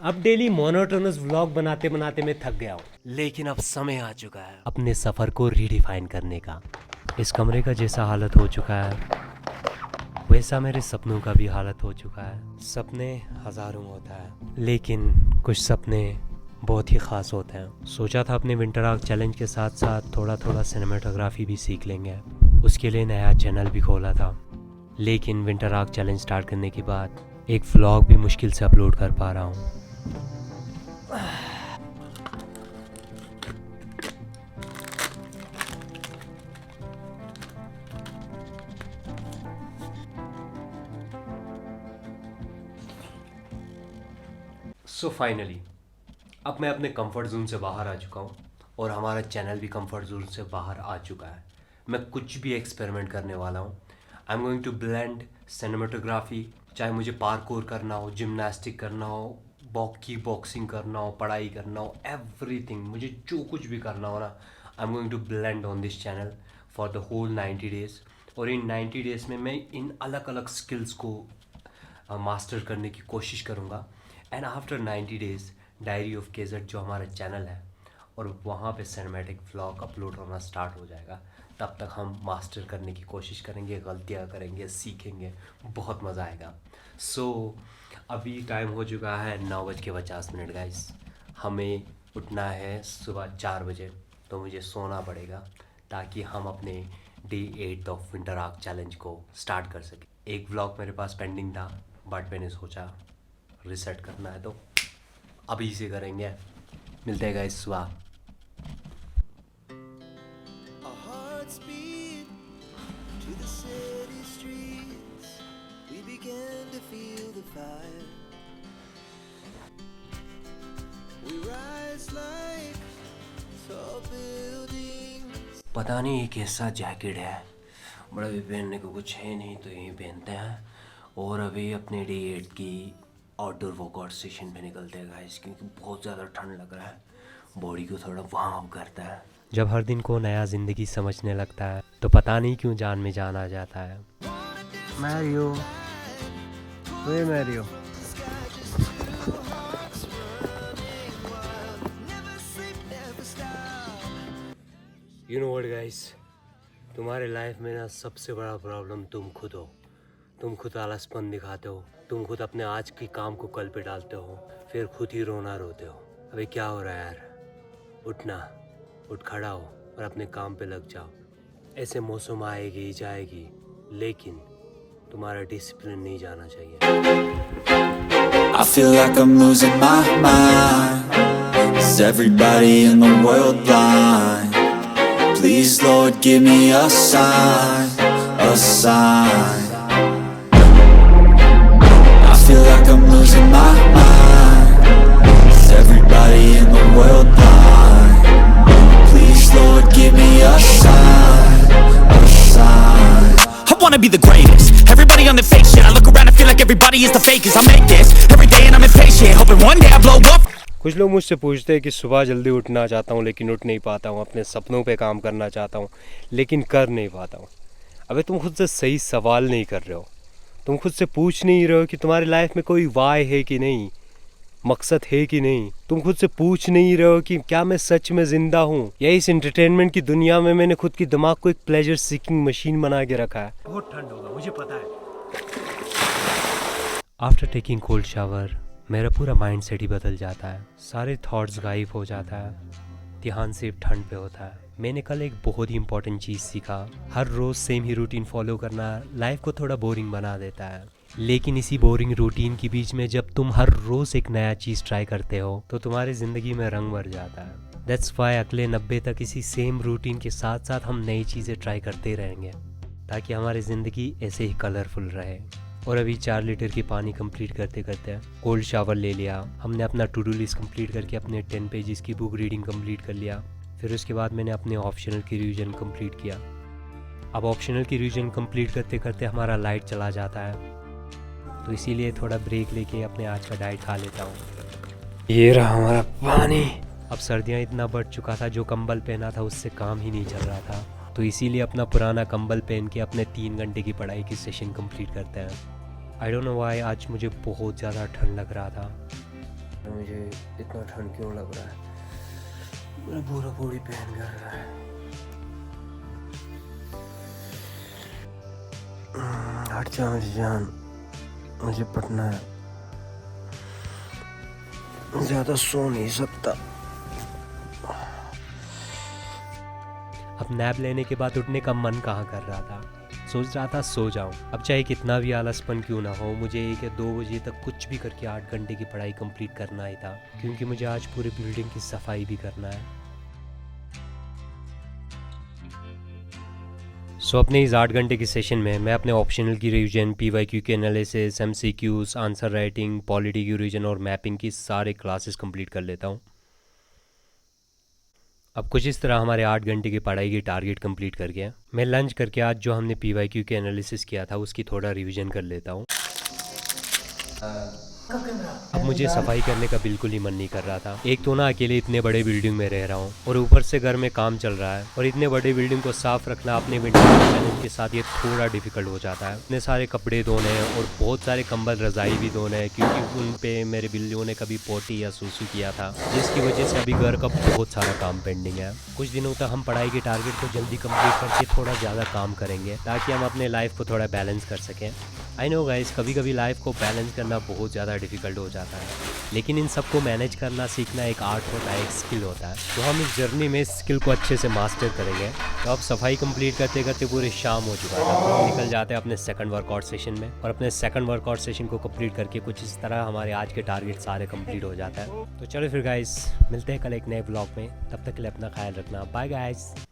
अब daily monotonous vlog बनाते बनाते मैं थक गया हूँ, लेकिन अब समय आ चुका है अपने सफ़र को रीडिफाइन करने का। इस कमरे का जैसा हालत हो चुका है वैसा मेरे सपनों का भी हालत हो चुका है। सपने हज़ारों होता है, लेकिन कुछ सपने बहुत ही ख़ास होते हैं। सोचा था अपने विंटर आर्क चैलेंज के साथ साथ थोड़ा थोड़ा सिनेमेटोग्राफी भी सीख लेंगे, उसके लिए नया चैनल भी खोला था। लेकिन विंटर आर्क चैलेंज स्टार्ट करने के बाद एक व्लॉग भी मुश्किल से अपलोड कर पा रहा हूँ। सो फाइनली अब मैं अपने कंफर्ट जोन से बाहर आ चुका हूँ और हमारा चैनल भी कंफर्ट जोन से बाहर आ चुका है। मैं कुछ भी एक्सपेरिमेंट करने वाला हूँ। I am going to blend cinematography, चाहे मुझे पार्कोर करना हो, जिम्नास्टिक करना हो, बॉक्सिंग करना हो, पढ़ाई करना हो, एवरीथिंग, मुझे जो कुछ भी करना हो ना, I am going to blend on this channel for the whole 90 days. और इन 90 डेज़ में मैं इन अलग अलग स्किल्स को मास्टर करने की कोशिश करूँगा। And after 90 days diary of gadget जो हमारा चैनल है और वहाँ पे सिनेमैटिक व्लॉग अपलोड होना स्टार्ट हो जाएगा। तब तक हम मास्टर करने की कोशिश करेंगे, गलतियाँ करेंगे, सीखेंगे, बहुत मज़ा आएगा। सो अभी टाइम हो चुका है 9:50 गाइस। हमें उठना है सुबह 4 बजे, तो मुझे सोना पड़ेगा ताकि हम अपने day 8 of winter arc challenge को स्टार्ट कर सकें। एक व्लॉग मेरे पास पेंडिंग था, बट मैंने सोचा रिसेट करना है तो अभी से करेंगे। मिलते हैं गाइस सुबह। Our hearts beat to the city streets. We began to feel the fire. We rise like tall buildings. पता नहीं ये कैसा जैकेट है, बड़ा भी पहनने को कुछ है नहीं तो यही पहनते हैं। और अभी अपने डे 8 की आउटडोर वर्कआउट सेशन पे निकलते हैं गाइस, क्योंकि बहुत ज़्यादा ठंड लग रहा है, बॉडी को थोड़ा वार्म अप करता है। जब हर दिन को नया ज़िंदगी समझने लगता है तो पता नहीं क्यों जान में जान आ जाता है। Mario, way Mario. You know what guys, तुम्हारे लाइफ में ना सबसे बड़ा प्रॉब्लम तुम खुद हो। तुम खुद आलसपन दिखाते हो, तुम खुद अपने आज की काम को कल पे डालते हो, फिर खुद ही रोना रोते हो। अबे क्या हो रहा है यार, उठना, उठ खड़ा हो और अपने काम पे लग जाओ। ऐसे मौसम आएगी जाएगी, लेकिन तुम्हारा डिसिप्लिन नहीं जाना चाहिए। I feel like I'm losing my mind. Is everybody in the world blind? Please, Lord, give me a sign, a sign. I feel like I'm losing my mind. Is everybody in the world blind? Please, Lord, give me a sign, a sign. I wanna be the greatest. Everybody on the fake shit. I look around and feel like everybody is the fakest. I make this every day and I'm impatient, hoping one day I blow up. कुछ लोग मुझसे पूछते हैं कि सुबह जल्दी उठना चाहता हूँ लेकिन उठ नहीं पाता हूँ, अपने सपनों पे काम करना चाहता हूँ लेकिन कर नहीं पाता हूँ। अबे तुम खुद से सही सवाल नहीं कर रहे हो, तुम खुद से पूछ नहीं रहे हो कि तुम्हारी लाइफ में कोई वाय है कि नहीं, मकसद है कि नहीं। तुम खुद से पूछ नहीं रहे हो कि क्या मैं सच में जिंदा हूँ या इस एंटरटेनमेंट की दुनिया में मैंने खुद की दिमाग को एक प्लेजर सीकिंग मशीन बना के रखा है। बहुत ठंड होगा मुझे पता है। आफ्टर टेकिंग कोल्ड शावर मेरा पूरा माइंड सेट ही बदल जाता है, सारे थॉट्स गायब हो जाता है, ध्यान सिर्फ ठंड पे होता है। मैंने कल एक बहुत ही इंपॉर्टेंट चीज़ सीखा, हर रोज़ सेम ही रूटीन फॉलो करना लाइफ को थोड़ा बोरिंग बना देता है। लेकिन इसी बोरिंग रूटीन के बीच में जब तुम हर रोज़ एक नया चीज़ ट्राई करते हो तो तुम्हारी ज़िंदगी में रंग भर जाता है। दैट्स वाई अगले 90 तक इसी सेम रूटीन के साथ साथ हम नई चीज़ें ट्राई करते रहेंगे ताकि हमारी ज़िंदगी ऐसे ही कलरफुल रहे। और अभी 4 लीटर की पानी कंप्लीट करते करते कोल्ड शावर ले लिया, हमने अपना टू डू लिस्ट कंप्लीट करके अपने 10 पेजेस की बुक रीडिंग कंप्लीट कर लिया। फिर उसके बाद मैंने अपने ऑप्शनल की रिवीजन कंप्लीट किया। अब ऑप्शनल की रिवीजन कंप्लीट करते करते हमारा लाइट चला जाता है, तो इसीलिए थोड़ा ब्रेक लेके अपने आज का डाइट खा लेता हूँ। ये रहा हमारा पानी। अब सर्दियाँ इतना बढ़ चुका था, जो कंबल पहना था उससे काम ही नहीं चल रहा था, तो इसीलिए अपना पुराना कंबल पहन के अपने 3 घंटे की पढ़ाई की सेशन कंप्लीट करते हैं। आई डोंट नो व्हाई आज मुझे बहुत ज़्यादा ठंड लग रहा था, मुझे इतना ठंड क्यों लग रहा है? मेरा पूरा बॉडी पेन कर रहा है। हट जा मेरी जान, मुझे पढ़ना है, ज़्यादा सो नहीं सकता। अब नैप लेने के बाद उठने का मन कहाँ कर रहा था, सोच रहा था सो जाऊं। अब चाहे कितना भी आलसपन क्यों ना हो, मुझे 1 या 2 बजे तक कुछ भी करके 8 घंटे की पढ़ाई कंप्लीट करना ही था, क्योंकि मुझे आज पूरी बिल्डिंग की सफाई भी करना है। सो अपने इस 8 घंटे के सेशन में मैं अपने ऑप्शनल की रिवीजन, PYQ के analysis, MCQs, answer writing, polity की रिवीजन और मैपिंग की सारे क्लासेस कंप्लीट कर लेता हूँ। अब कुछ इस तरह हमारे 8 घंटे की पढ़ाई की टारगेट कंप्लीट कर गया। मैं लंच करके आज जो हमने PYQ के एनालिसिस किया था उसकी थोड़ा रिवीजन कर लेता हूँ। अब मुझे सफाई करने का बिल्कुल ही मन नहीं कर रहा था। एक तो ना अकेले इतने बड़े बिल्डिंग में रह रहा हूँ और ऊपर से घर में काम चल रहा है, और इतने बड़े बिल्डिंग को साफ रखना अपने विंटर चैलेंज के साथ ये थोड़ा डिफिकल्ट हो जाता है। इतने सारे कपड़े धोने हैं और बहुत सारे कंबल रजाई भी धोने हैं, क्योंकि उन पे मेरे बिल्लियों ने कभी पोटी या सूसू किया था, जिसकी वजह से अभी घर का बहुत सारा काम पेंडिंग है। कुछ दिनों तक हम पढ़ाई के टारगेट को जल्दी कंप्लीट करके थोड़ा ज़्यादा काम करेंगे, ताकि हम अपने लाइफ को थोड़ा बैलेंस कर सकें। आई नो गाइस, कभी कभी लाइफ को बैलेंस करना बहुत ज़्यादा डिफिकल्ट हो जाता है, लेकिन इन सबको मैनेज करना सीखना एक आर्ट होता है, एक स्किल होता है। तो हम इस जर्नी में इस स्किल को अच्छे से मास्टर करेंगे। तो अब सफाई कंप्लीट करते करते पूरी शाम हो चुका था, तो हम निकल जाते हैं अपने सेकंड वर्कआउट सेशन में, और अपने सेकंड वर्कआउट सेशन को कंप्लीट करके कुछ इस तरह हमारे आज के टारगेट सारे कंप्लीट हो जाता है। तो चलो फिर गाइस, मिलते हैं कल एक नए ब्लॉग में। तब तक के लिए अपना ख्याल रखना। Bye guys.